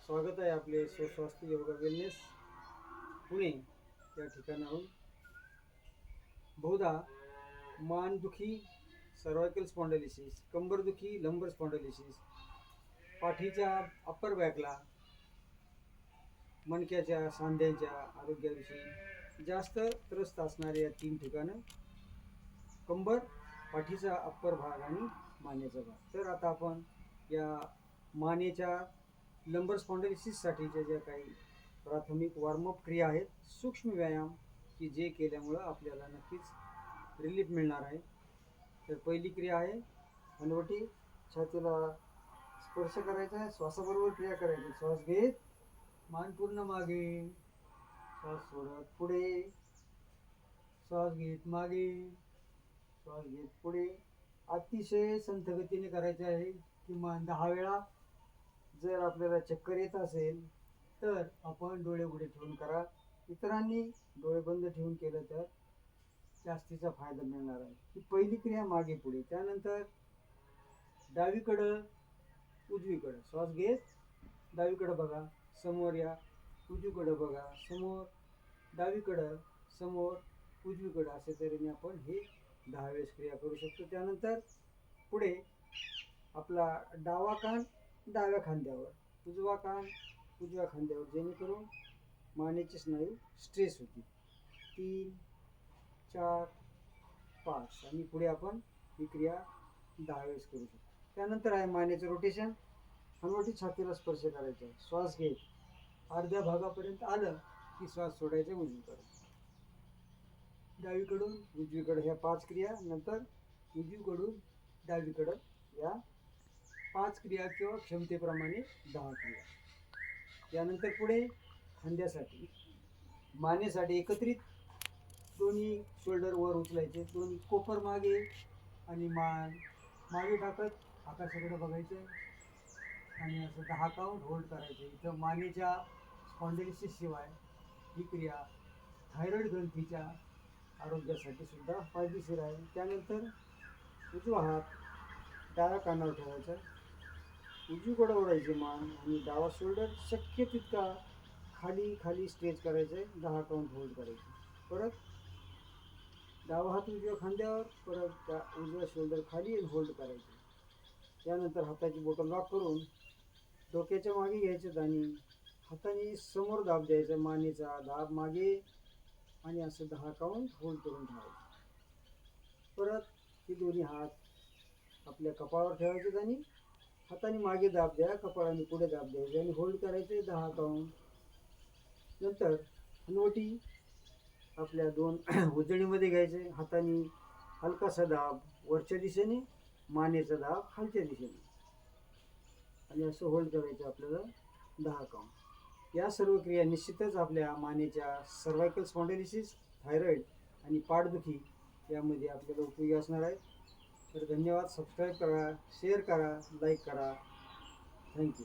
स्वागत आहे आपले स्वस्वास्थ्य योगा वेलनेस पुणे या ठिकाणाहून. बहुधा मानदुखी, सर्वायकल स्पॉन्डिलिसिस, कंबरदुखी, लंबर स्पॉन्डिलिसिस, पाठीच्या अप्पर बॅकला, मणक्याच्या सांध्याच्या आरोग्याविषयी जास्त त्रस्त असणारे या 3 ठिकाणं: कंबर, पाठीचा अप्पर भाग आणि मानेचा भाग. तर आता आपण या मानेच्या लंबर स्पॉन्डिलिसिससाठीच्या ज्या काही प्राथमिक वॉर्मअप क्रिया आहेत, सूक्ष्म व्यायाम की जे केल्यामुळं आपल्याला नक्कीच रिलीफ मिळणार आहे. तर पहिली क्रिया आहे हनुवटी. छातीला स्पर्श करायचा आहे, श्वासाबरोबर क्रिया करायची. श्वास घेत मान पूर्ण मागे, श्वास सोडत पुढे, श्वास घेत मागे, श्वास घेत पुढे. अतिशय संथ गतीने करायचे आहे, किमान 10 वेळा. जर आपल्याला चक्कर येत असेल तर आपण डोळे उघडे ठेवून करा. इतरांनी डोळे बंद ठेवून केलं तर जास्तीचा फायदा मिळणार आहे. ही पहिली क्रिया मागे पुढे. त्यानंतर डावीकडं उजवीकडं. श्वास घेत डावीकडं बघा, समोर या, उजवीकडं बघा, समोर, डावीकडं, समोर, उजवीकडं. अशा तऱ्हेने आपण हे 10 वेळेस क्रिया करू शकतो. त्यानंतर पुढे आपला डावा कान डाव्या खांद्यावर, उजवा कान उजव्या खांद्यावर, जेणेकरून मानेचे स्नायू स्ट्रेस होतील. 3, 4, 5 आणि पुढे आपण ही क्रिया 10 वेळेस करू शकतो. त्यानंतर आहे मानेचं रोटेशन. हनुवटी छातीला स्पर्श करायचा. श्वास घेत अर्ध्या भागापर्यंत आलं की श्वास सोडायचा उजवीकडे, डावीकडून उजवीकडे. ह्या 5 क्रिया. नंतर उजवीकडून डावीकडं या 5 क्रिया किंवा क्षमतेप्रमाणे 10 क्रिया. यानंतर पुढे खांद्यासाठी, मानेसाठी एकत्रित दोन्ही शोल्डर वर उचलायचे, दोन्ही कोपर मागे आणि मान मागे टाकत आकाशाकडे बघायचं आणि असं 10 काउंट होल्ड करायचं. इथं मानेच्या स्पॉन्डिलिसिस शिवाय ही क्रिया थायरॉइड ग्रंथीच्या आरोग्यासाठी सुद्धा फायदेशीर आहे. त्यानंतर उजवा हात डाव्या कानावर ठेवायचा, उजवीकडे ओढायची मान आणि डावा शोल्डर शक्य तितका खाली खाली स्ट्रेच करायचं आहे. 10 काउंट होल्ड करायचे. परत डावा हात उजव्या खांद्यावर, परत उजव्या शोल्डर खाली होल्ड करायचे. त्यानंतर हाताची बोटं लॉक करून डोक्याच्या मागे घ्यायचं आणि हाताने समोर दाब द्यायचा, मानेचा दाब मागे, आणि असं 10 काउंट होल्ड करून ठेवायचं. परत हे दोन्ही हात आपल्या कपाळावर ठेवायचे आणि हाताने मागे दाब द्या, कपाळाने पुढे दाब द्यायचे आणि होल्ड करायचे 10 काउंट. नंतर हनुवटी आपल्या 2 उजळीमध्ये घ्यायचे, हाताने हलकासा दाब वरच्या दिशेने, मानेचा दाब खालच्या दिशेने, आणि असं होल्ड करायचं आपल्याला 10 काउंट. या सर्व क्रिया निश्चितच आपल्या मानेच्या सर्वायकल स्पॉन्डिलिसिस, थायरॉइड आणि पाठदुखी यामध्ये आपल्याला उपयोगी असणार आहे. तर धन्यवाद. सबस्क्राईब करा, शेअर करा, लाईक करा. थँक्यू.